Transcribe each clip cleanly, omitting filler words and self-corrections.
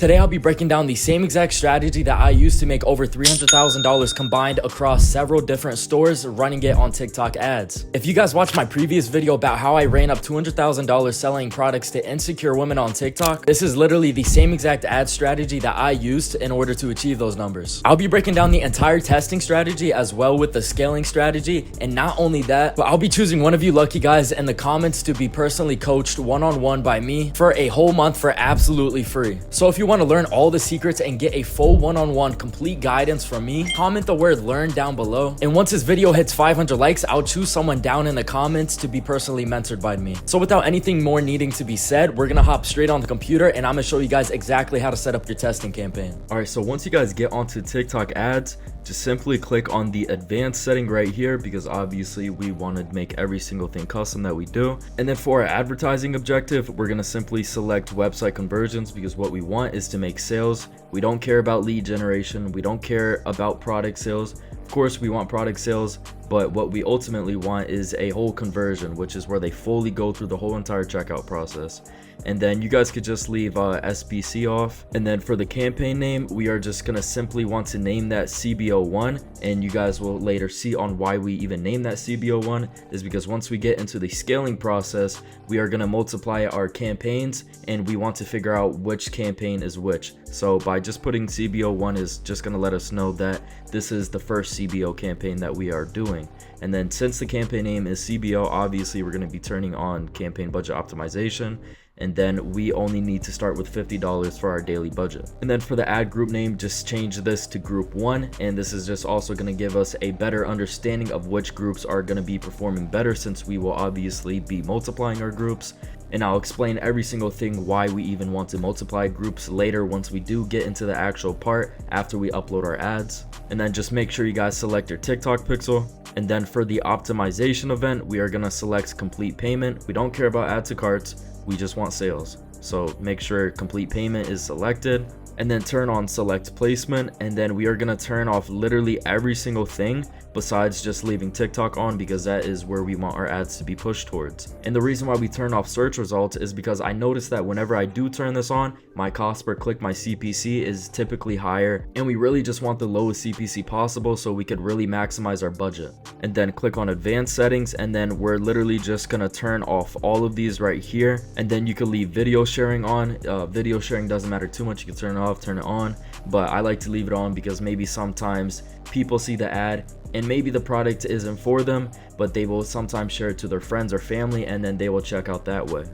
Today I'll be breaking down the same exact strategy that I used to make over $300,000 combined across several different stores running it on TikTok ads. If you guys watched my previous video about how I ran up $200,000 selling products to insecure women on TikTok, this is literally the same exact ad strategy that I used in order to achieve those numbers. I'll be breaking down the entire testing strategy as well with the scaling strategy, and not only that, but I'll be choosing one of you lucky guys in the comments to be personally coached one-on-one by me for a whole month for absolutely free. So if you want to learn all the secrets and get a full one-on-one complete guidance from me, comment the word learn down below, and once this video hits 500 likes, I'll choose someone down in the comments to be personally mentored by me. So without anything more needing to be said, we're gonna hop straight on the computer and I'm gonna show you guys exactly how to set up your testing campaign. All right, so once you guys get onto TikTok ads, just simply click on the advanced setting right here, because obviously we want to make every single thing custom that we do. And then for our advertising objective, we're going to simply select website conversions, because what we want is to make sales. We don't care about lead generation. We don't care about product sales. Of course, we want product sales, but what we ultimately want is a whole conversion, which is where they fully go through the whole entire checkout process. And then you guys could just leave SBC off. And then for the campaign name, we are just going to simply want to name that CBO1. And you guys will later see on why we even name that CBO1 is because once we get into the scaling process, we are going to multiply our campaigns and we want to figure out which campaign is which. So by just putting CBO1 is just going to let us know that this is the first CBO campaign that we are doing. And then since the campaign name is CBO, obviously we're going to be turning on campaign budget optimization. And then we only need to start with $50 for our daily budget. And then for the ad group name, just change this to group 1. And this is just also going to give us a better understanding of which groups are going to be performing better, since we will obviously be multiplying our groups. And I'll explain every single thing why we even want to multiply groups later once we do get into the actual part after we upload our ads. And then just make sure you guys select your TikTok pixel. And then for the optimization event, we are going to select complete payment. We don't care about add to carts. We just want sales. So make sure complete payment is selected, and then turn on select placement. And then we are going to turn off literally every single thing besides just leaving TikTok on, because that is where we want our ads to be pushed towards. And the reason why we turn off search results is because I noticed that whenever I do turn this on, my cost per click, my CPC, is typically higher, and we really just want the lowest CPC possible so we could really maximize our budget. And then click on advanced settings, and then we're literally just gonna turn off all of these right here. And then you can leave video sharing on. Video sharing doesn't matter too much. You can turn it off, turn it on, but I like to leave it on because maybe sometimes people see the ad and maybe the product isn't for them, but they will sometimes share it to their friends or family, and then they will check out that way.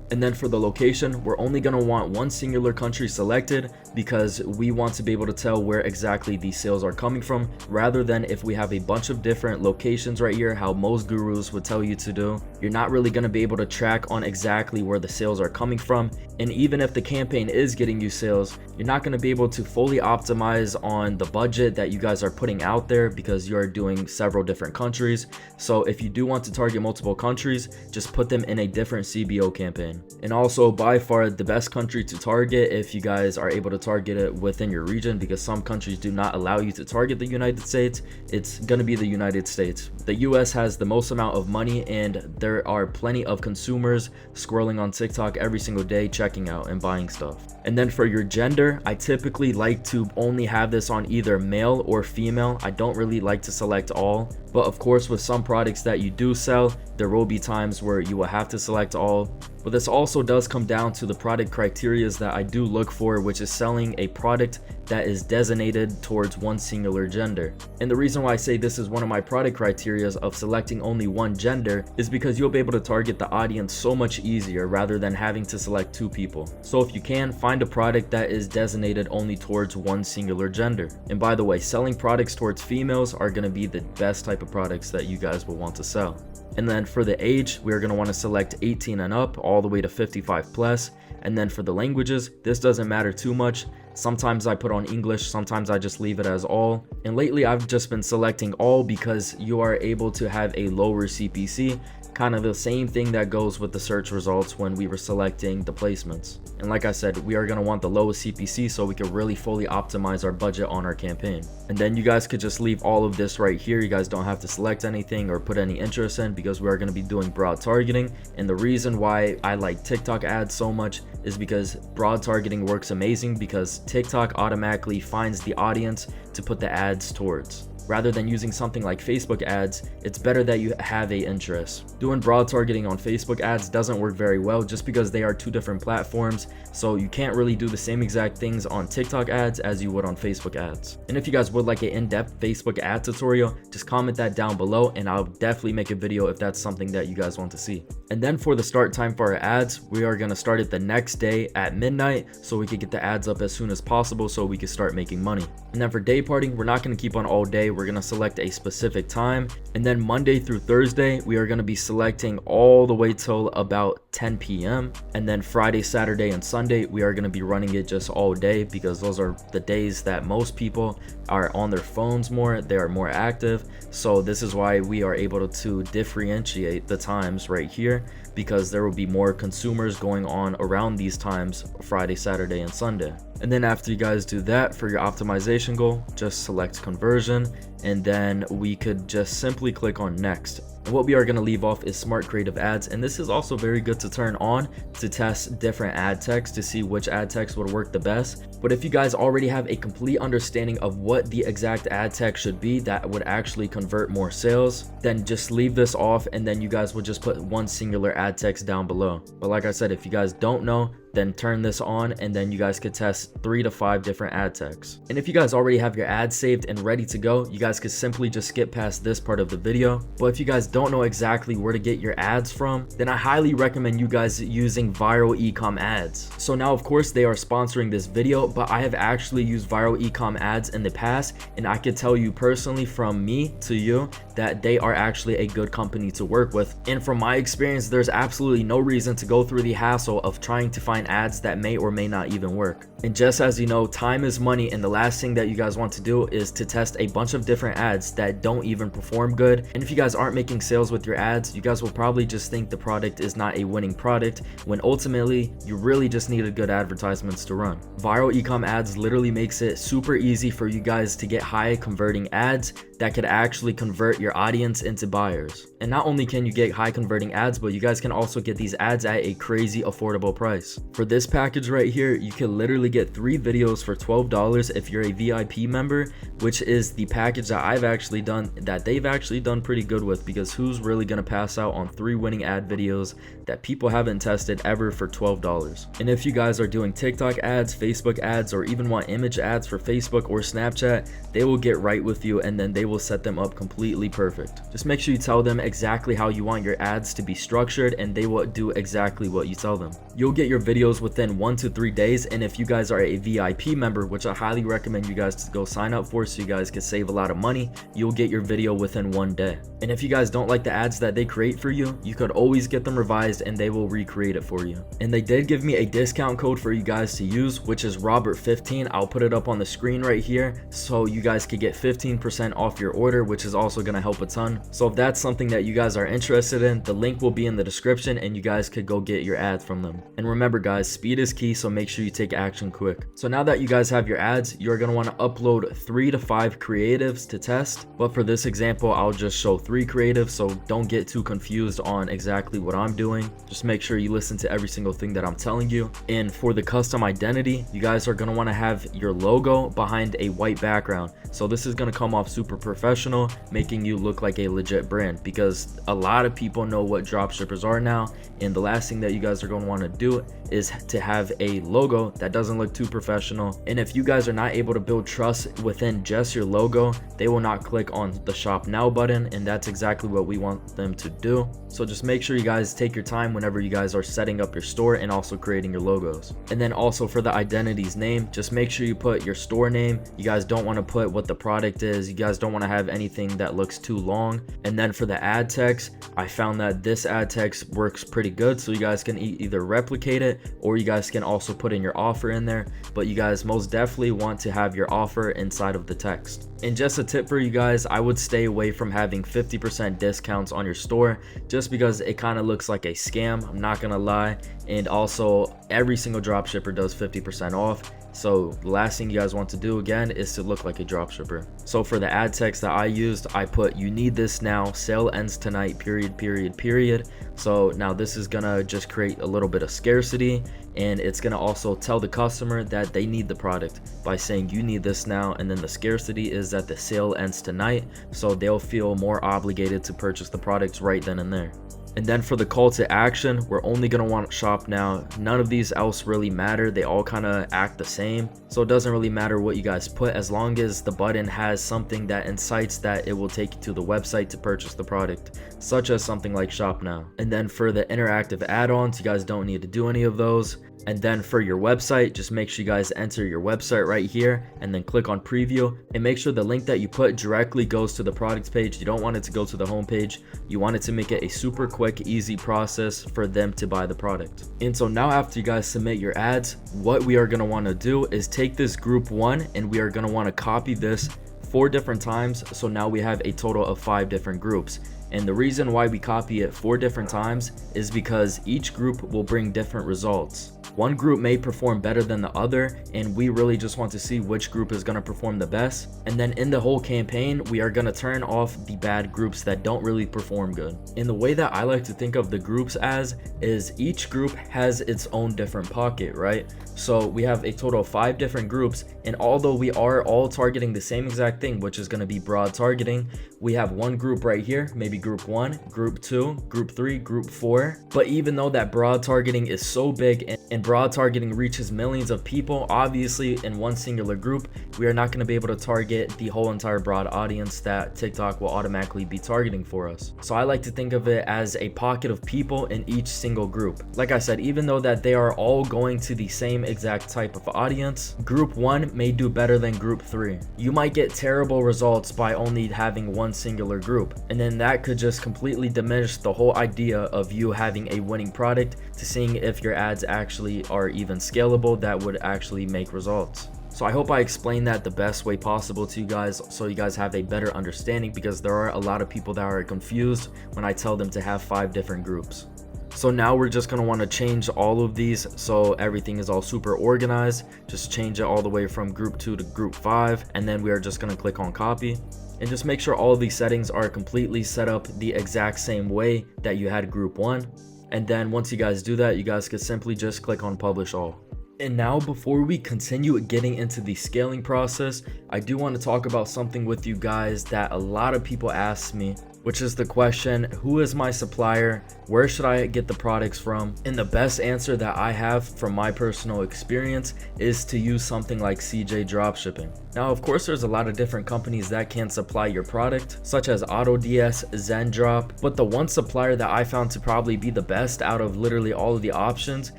And then for the location, we're only going to want one singular country selected, because we want to be able to tell where exactly these sales are coming from, rather than if we have a bunch of different locations right here, how most gurus would tell you to do. You're not really going to be able to track on exactly where the sales are coming from. And even if the campaign is getting you sales, you're not going to be able to fully optimize on the budget that you guys are putting out there, because you are doing several different countries. So if you do want to target multiple countries, just put them in a different CBO campaign. And also by far the best country to target, if you guys are able to target it within your region, because some countries do not allow you to target the United States, it's going to be the United States. The US has the most amount of money, and there are plenty of consumers scrolling on TikTok every single day checking out and buying stuff. And then for your gender, I typically like to only have this on either male or female. I don't really like to select all, but of course with some products that you do sell, there will be times where you will have to select all. But this also does come down to the product criterias that I do look for, which is selling a product that is designated towards one singular gender. And the reason why I say this is one of my product criterias of selecting only one gender is because you'll be able to target the audience so much easier rather than having to select two people. So if you can, find a product that is designated only towards one singular gender. And by the way, selling products towards females are going to be the best type of products that you guys will want to sell. And then for the age, we're going to want to select 18 and up all the way to 55 plus. And then for the languages, this doesn't matter too much. Sometimes I put on English, sometimes I just leave it as all. And lately I've just been selecting all because you are able to have a lower CPC kind of the same thing that goes with the search results when we were selecting the placements. And like I said, we are going to want the lowest CPC so we can really fully optimize our budget on our campaign. And then you guys could just leave all of this right here. You guys don't have to select anything or put any interest in, because we are going to be doing broad targeting. And the reason why I like TikTok ads so much is because broad targeting works amazing, because TikTok automatically finds the audience to put the ads towards. Rather than using something like Facebook ads, it's better that you have a interest. Doing broad targeting on Facebook ads doesn't work very well just because they are two different platforms, so you can't really do the same exact things on TikTok ads as you would on Facebook ads. And if you guys would like an in-depth Facebook ad tutorial, just comment that down below and I'll definitely make a video if that's something that you guys want to see. And then for the start time for our ads, we are going to start it the next day at midnight so we can get the ads up as soon as possible so we can start making money. And then for day parting, we're not going to keep on all day. We're going to select a specific time, and then Monday through Thursday we are going to be selecting all the way till about 10 p.m. and then Friday, Saturday, and Sunday we are going to be running it just all day, because those are the days that most people are on their phones more, they are more active. So this is why we are able to differentiate the times right here, because there will be more consumers going on around these times, Friday, Saturday, and Sunday. And then after you guys do that, for your optimization goal, just select conversion, and then we could just simply click on next. And what we are going to leave off is smart creative ads, and this is also very good to turn on to test different ad text to see which ad text would work the best. But if you guys already have a complete understanding of what the exact ad text should be that would actually convert more sales, then just leave this off, and then you guys will just put one singular ad text down below. But like I said, if you guys don't know, then turn this on, and then you guys could test 3 to 5 different ad texts. And if you guys already have your ads saved and ready to go, you guys could simply just skip past this part of the video. But if you guys don't know exactly where to get your ads from, then I highly recommend you guys using viral ecom ads. So now of course they are sponsoring this video, but I have actually used viral ecom ads in the past, and I could tell you personally from me to you that they are actually a good company to work with. And from my experience, there's absolutely no reason to go through the hassle of trying to find ads that may or may not even work. And just as you know, time is money, and the last thing that you guys want to do is to test a bunch of different ads that don't even perform good. And if you guys aren't making sales with your ads, you guys will probably just think the product is not a winning product, when ultimately you really just needed good advertisements to run. Viral ecom ads literally makes it super easy for you guys to get high converting ads that could actually convert your audience into buyers. And not only can you get high converting ads, but you guys can also get these ads at a crazy affordable price. For this package right here, you can literally get 3 videos for $12 if you're a VIP member, which is the package that I've actually done, that they've actually done pretty good with, because who's really gonna pass out on 3 winning ad videos that people haven't tested ever for $12? And if you guys are doing TikTok ads, Facebook ads, or even want image ads for Facebook or Snapchat, they will get right with you, and then they will set them up completely perfect. Just make sure you tell them exactly how you want your ads to be structured, and they will do exactly what you tell them. You'll get your videos within 1 to 3 days, and if you guys are a VIP member, which I highly recommend you guys to go sign up for so you guys can save a lot of money, you'll get your video within 1 day. And if you guys don't like the ads that they create for you, you could always get them revised and they will recreate it for you. And they did give me a discount code for you guys to use, which is Robert15. I'll put it up on the screen right here so you guys could get 15% off your order, which is also going to help a ton. So if that's something that you guys are interested in, the link will be in the description and you guys could go get your ads from them. And remember guys, speed is key, so make sure you take action quick. So now that you guys have your ads, you're going to want to upload 3 to 5 creatives to test. But for this example, I'll just show 3 creatives, so don't get too confused on exactly what I'm doing. Just make sure you listen to every single thing that I'm telling you. And for the custom identity, you guys are going to want to have your logo behind a white background. So this is going to come off super professional, making you look like a legit brand, because a lot of people know what dropshippers are now, and the last thing that you guys are going to want to do is to have a logo that doesn't look too professional. And if you guys are not able to build trust within just your logo, they will not click on the shop now button, and that's exactly what we want them to do. So just make sure you guys take your time whenever you guys are setting up your store and also creating your logos. And then also for the identity's name, just make sure you put your store name. You guys don't want to put what the product is. You guys don't want to have anything that looks too long. And then for the ad text, I found that this ad text works pretty good, so you guys can either replicate it or you guys can also put in your offer in there, but you guys most definitely want to have your offer inside of the text. And just a tip for you guys, I would stay away from having 50% discounts on your store, just because it kind of looks like a scam, I'm not gonna lie. And also every single dropshipper does 50% off. So the last thing you guys want to do again is to look like a dropshipper. So for the ad text that I used, I put, "You need this now, sale ends tonight, period, period, period." So now this is gonna just create a little bit of scarcity, and it's gonna also tell the customer that they need the product by saying "you need this now," and then the scarcity is that the sale ends tonight, so they'll feel more obligated to purchase the products right then and there. And then for the call to action, we're only going to want shop now. None of these else really matter. They all kind of act the same. So it doesn't really matter what you guys put, as long as the button has something that incites that it will take you to the website to purchase the product, such as something like shop now. And then for the interactive add-ons, you guys don't need to do any of those. And then for your website, just make sure you guys enter your website right here and then click on preview, and make sure the link that you put directly goes to the products page. You don't want it to go to the home page. You want it to make it a super quick, easy process for them to buy the product. And so now after you guys submit your ads, what we are going to want to do is take this group 1 and we are going to want to copy this 4 different times. So now we have a total of 5 different groups. And the reason why we copy it 4 different times is because each group will bring different results. One group may perform better than the other, and we really just want to see which group is going to perform the best. And then in the whole campaign, we are going to turn off the bad groups that don't really perform good. And the way that I like to think of the groups as is each group has its own different pocket, right? So we have a total of 5 different groups, and although we are all targeting the same exact thing, which is going to be broad targeting, we have one group right here, maybe group 1, group 2, group 3, group 4. But even though that broad targeting is so big and broad targeting reaches millions of people, obviously in one singular group, we are not going to be able to target the whole entire broad audience that TikTok will automatically be targeting for us. So I like to think of it as a pocket of people in each single group. Like I said, even though that they are all going to the same exact type of audience, group 1 may do better than group 3. You might get terrible results by only having one singular group, and then that could just completely diminish the whole idea of you having a winning product to seeing if your ads actually are even scalable that would actually make results. So I hope I explained that the best way possible to you guys, so you guys have a better understanding, because there are a lot of people that are confused when I tell them to have 5 different groups. So now we're just going to want to change all of these so everything is all super organized. Just change it all the way from group 2 to group 5, and then we are just going to click on copy. And just make sure all of these settings are completely set up the exact same way that you had group 1. And then once you guys do that, you guys could simply just click on publish all. And now before we continue getting into the scaling process, I do want to talk about something with you guys that a lot of people ask me, which is the question, who is my supplier? Where should I get the products from? And the best answer that I have from my personal experience is to use something like CJ Dropshipping. Now, of course, there's a lot of different companies that can supply your product, such as AutoDS, ZenDrop, but the one supplier that I found to probably be the best out of literally all of the options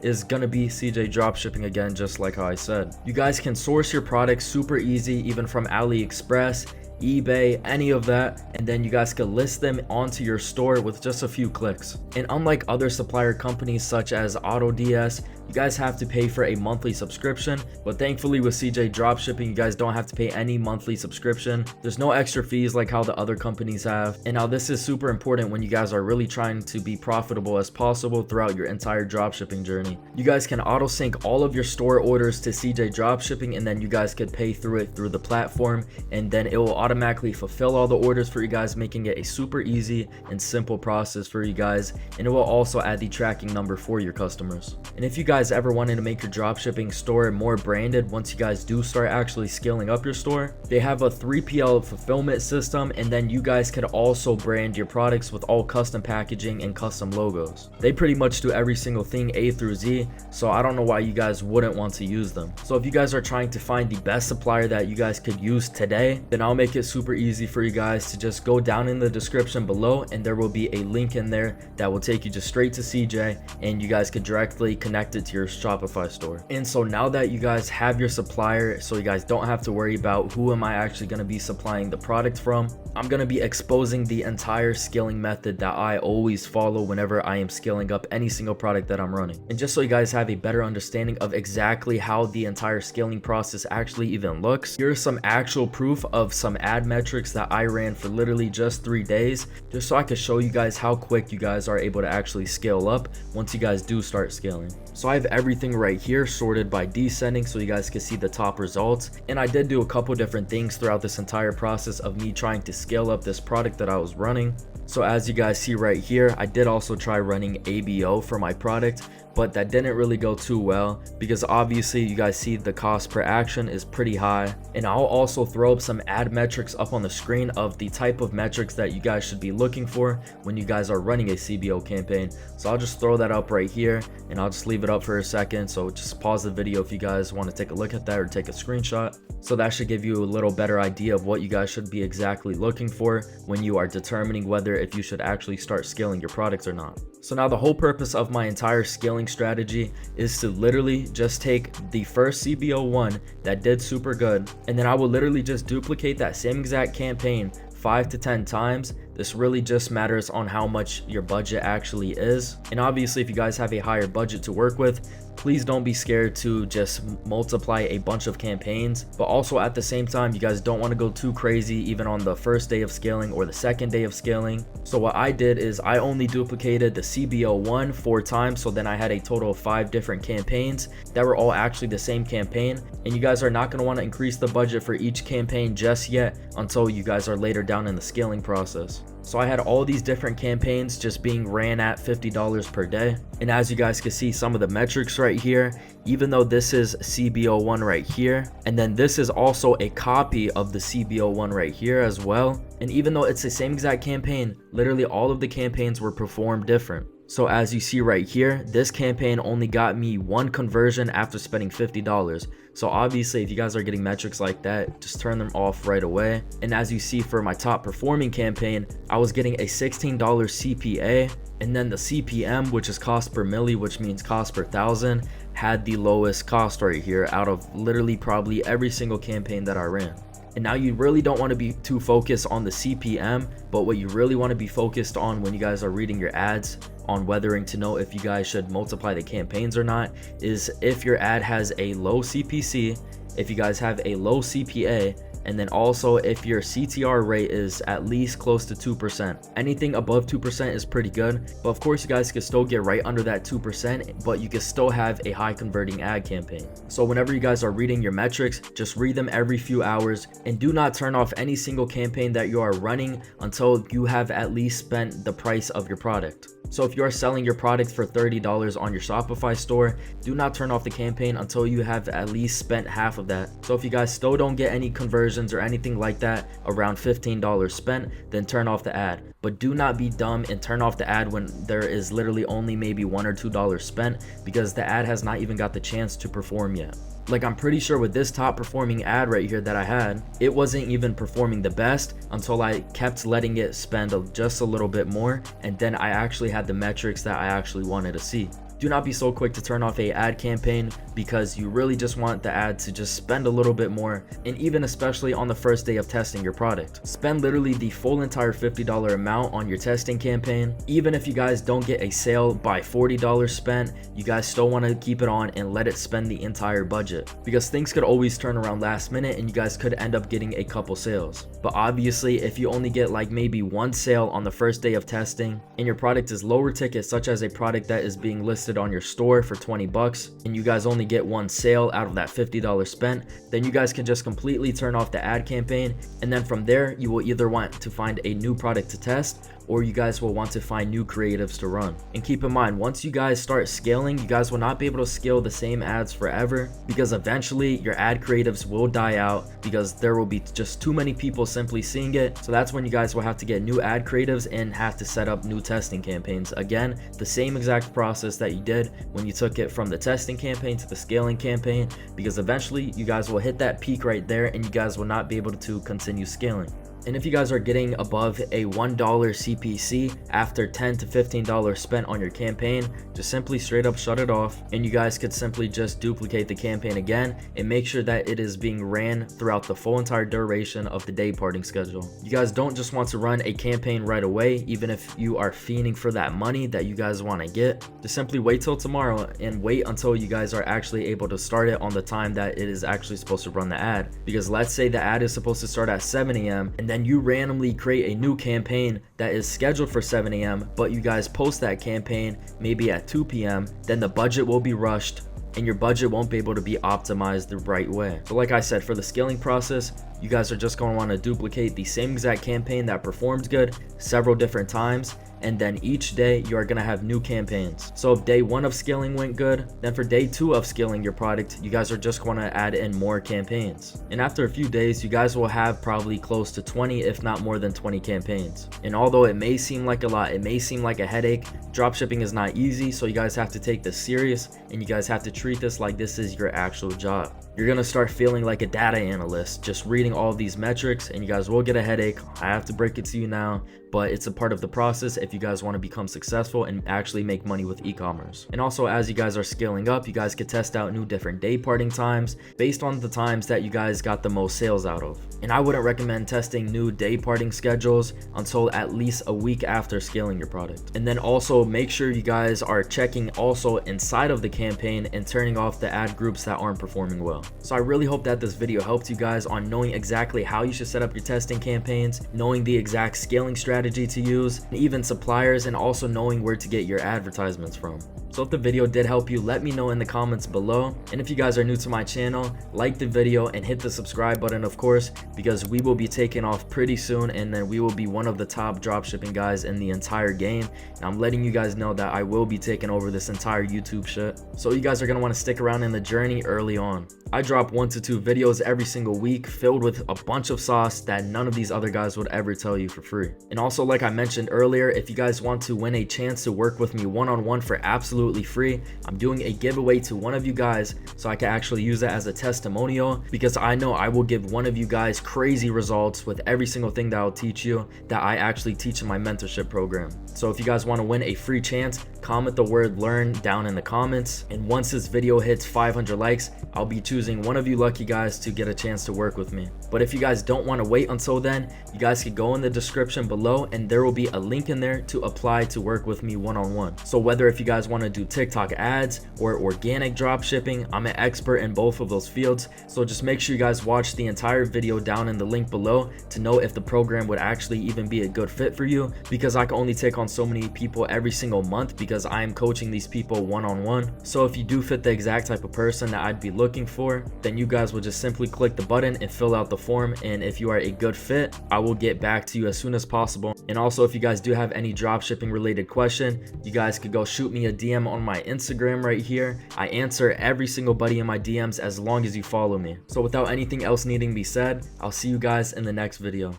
is gonna be CJ Dropshipping again, just like how I said. You guys can source your products super easy, even from AliExpress, eBay, any of that, and then you guys can list them onto your store with just a few clicks. And unlike other supplier companies such as AutoDS, you guys have to pay for a monthly subscription, but thankfully with CJ Dropshipping, you guys don't have to pay any monthly subscription. There's no extra fees like how the other companies have. And now this is super important when you guys are really trying to be profitable as possible throughout your entire dropshipping journey. You guys can auto sync all of your store orders to CJ Dropshipping, and then you guys could pay through it through the platform, and then it will automatically fulfill all the orders for you guys, making it a super easy and simple process for you guys. And it will also add the tracking number for your customers. And if you guys ever wanted to make your dropshipping store more branded, once you guys do start actually scaling up your store, they have a 3PL fulfillment system, and then you guys could also brand your products with all custom packaging and custom logos. They pretty much do every single thing A through Z, so I don't know why you guys wouldn't want to use them. So if you guys are trying to find the best supplier that you guys could use today, then I'll make it it super easy for you guys to just go down in the description below, and there will be a link in there that will take you just straight to CJ, and you guys could directly connect it to your Shopify store. And so now that you guys have your supplier, so you guys don't have to worry about who am I actually going to be supplying the product from, I'm going to be exposing the entire scaling method that I always follow whenever I am scaling up any single product that I'm running. And just so you guys have a better understanding of exactly how the entire scaling process actually even looks, here's some actual proof of some ad metrics that I ran for literally just 3 days, just so I can show you guys how quick you guys are able to actually scale up once you guys do start scaling. So I have everything right here sorted by descending so you guys can see the top results. And I did do a couple different things throughout this entire process of me trying to scale up this product that I was running. So as you guys see right here, I did also try running ABO for my product, but that didn't really go too well because obviously you guys see the cost per action is pretty high. And I'll also throw up some ad metrics up on the screen of the type of metrics that you guys should be looking for when you guys are running a CBO campaign. So I'll just throw that up right here, and I'll just leave it up for a second. So just pause the video if you guys want to take a look at that or take a screenshot. So that should give you a little better idea of what you guys should be exactly looking for when you are determining whether if you should actually start scaling your product or not. So now the whole purpose of my entire scaling strategy is to literally just take the first CBO one that did super good, and then I will literally just duplicate that same exact campaign 5 to 10 times. This really just matters on how much your budget actually is. And obviously if you guys have a higher budget to work with, please don't be scared to just multiply a bunch of campaigns, but also at the same time, you guys don't want to go too crazy even on the first day of scaling or the second day of scaling. So what I did is I only duplicated the CBO one 4 times, so then I had a total of 5 different campaigns that were all actually the same campaign. And you guys are not going to want to increase the budget for each campaign just yet until you guys are later down in the scaling process. So I had all these different campaigns just being ran at $50 per day. And as you guys can see some of the metrics right here, even though this is CBO one right here, and then this is also a copy of the CBO one right here as well. And even though it's the same exact campaign, literally all of the campaigns were performed different. So as you see right here, this campaign only got me 1 conversion after spending $50. So obviously if you guys are getting metrics like that, just turn them off right away. And as you see for my top performing campaign, I was getting a $16 CPA, and then the CPM, which is cost per milli, which means cost per thousand, had the lowest cost right here out of literally probably every single campaign that I ran. And now you really don't want to be too focused on the CPM, but what you really want to be focused on when you guys are reading your ads on whether to know if you guys should multiply the campaigns or not is if your ad has a low CPC, if you guys have a low CPA, and then also if your CTR rate is at least close to 2%. Anything above 2% is pretty good, but of course you guys can still get right under that 2%, but you can still have a high converting ad campaign. So whenever you guys are reading your metrics, just read them every few hours, and do not turn off any single campaign that you are running until you have at least spent the price of your product. So if you are selling your product for $30 on your Shopify store, do not turn off the campaign until you have at least spent half of that. So if you guys still don't get any conversions or anything like that around $15 spent, then turn off the ad. But do not be dumb and turn off the ad when there is literally only maybe $1 or $2 spent, because the ad has not even got the chance to perform yet. Like, I'm pretty sure with this top performing ad right here that I had, it wasn't even performing the best until I kept letting it spend just a little bit more, and then I actually had the metrics that I actually wanted to see. Do not be so quick to turn off a ad campaign, because you really just want the ad to just spend a little bit more, and even especially on the first day of testing your product. Spend literally the full entire $50 amount on your testing campaign. Even if you guys don't get a sale by $40 spent, you guys still want to keep it on and let it spend the entire budget, because things could always turn around last minute and you guys could end up getting a couple sales. But obviously if you only get like maybe 1 sale on the first day of testing, and your product is lower ticket, such as a product that is being listed on your store for 20 bucks, and you guys only get 1 sale out of that $50 spent, then you guys can just completely turn off the ad campaign, and then from there you will either want to find a new product to test, or you guys will want to find new creatives to run. And keep in mind, once you guys start scaling, you guys will not be able to scale the same ads forever, because eventually your ad creatives will die out because there will be just too many people simply seeing it. So that's when you guys will have to get new ad creatives and have to set up new testing campaigns. Again, the same exact process that you did when you took it from the testing campaign to the scaling campaign, because eventually you guys will hit that peak right there and you guys will not be able to continue scaling. And if you guys are getting above a $1 CPC after $10 to $15 spent on your campaign, just simply straight up shut it off, and you guys could simply just duplicate the campaign again and make sure that it is being ran throughout the full entire duration of the day parting schedule. You guys don't just want to run a campaign right away, even if you are fiending for that money that you guys want to get. Just simply wait till tomorrow and wait until you guys are actually able to start it on the time that it is actually supposed to run the ad. Because let's say the ad is supposed to start at 7 a.m. and then you randomly create a new campaign that is scheduled for 7 a.m. but you guys post that campaign maybe at 2 p.m. then the budget will be rushed and your budget won't be able to be optimized the right way. So like I said, for the scaling process, you guys are just going to want to duplicate the same exact campaign that performed good several different times, and then each day you are going to have new campaigns. So if day 1 of scaling went good, then for day 2 of scaling your product, you guys are just going to add in more campaigns. And after a few days, you guys will have probably close to 20, if not more than 20 campaigns. And although it may seem like a lot, it may seem like a headache, dropshipping is not easy, so you guys have to take this serious and you guys have to treat this like this is your actual job. You're going to start feeling like a data analyst, just reading all of these metrics, and you guys will get a headache. I have to break it to you now, but it's a part of the process if you guys want to become successful and actually make money with e-commerce. And also, as you guys are scaling up, you guys could test out new different day parting times based on the times that you guys got the most sales out of. And I wouldn't recommend testing new day parting schedules until at least a week after scaling your product. And then also make sure you guys are checking also inside of the campaign and turning off the ad groups that aren't performing well. So I really hope that this video helped you guys on knowing exactly how you should set up your testing campaigns, knowing the exact scaling strategy to use, and even suppliers, and also knowing where to get your advertisements from. So if the video did help you, let me know in the comments below. And if you guys are new to my channel, like the video and hit the subscribe button, of course, because we will be taking off pretty soon, and then we will be one of the top dropshipping guys in the entire game. And I'm letting you guys know that I will be taking over this entire YouTube shit. So you guys are going to want to stick around in the journey early on. I drop 1 to 2 videos every single week filled with a bunch of sauce that none of these other guys would ever tell you for free. And also, like I mentioned earlier, if you guys want to win a chance to work with me one-on-one for absolutely free, I'm doing a giveaway to one of you guys so I can actually use that as a testimonial, because I know I will give one of you guys crazy results with every single thing that I'll teach you that I actually teach in my mentorship program. So if you guys want to win a free chance, comment the word learn down in the comments, and once this video hits 500 likes, I'll be choosing one of you lucky guys to get a chance to work with me. But if you guys don't want to wait until then, you guys can go in the description below and there will be a link in there to apply to work with me one-on-one. So whether if you guys want to do TikTok ads or organic drop shipping, I'm an expert in both of those fields. So just make sure you guys watch the entire video down in the link below to know if the program would actually even be a good fit for you, because I can only take on so many people every single month because I am coaching these people one-on-one. So if you do fit the exact type of person that I'd be looking for, then you guys will just simply click the button and fill out the form, and if you are a good fit, I will get back to you as soon as possible. And also, if you guys do have any dropshipping related question, you guys could go shoot me a DM on my Instagram right here. I answer every single buddy in my DMs as long as you follow me. So without anything else needing to be said, I'll see you guys in the next video.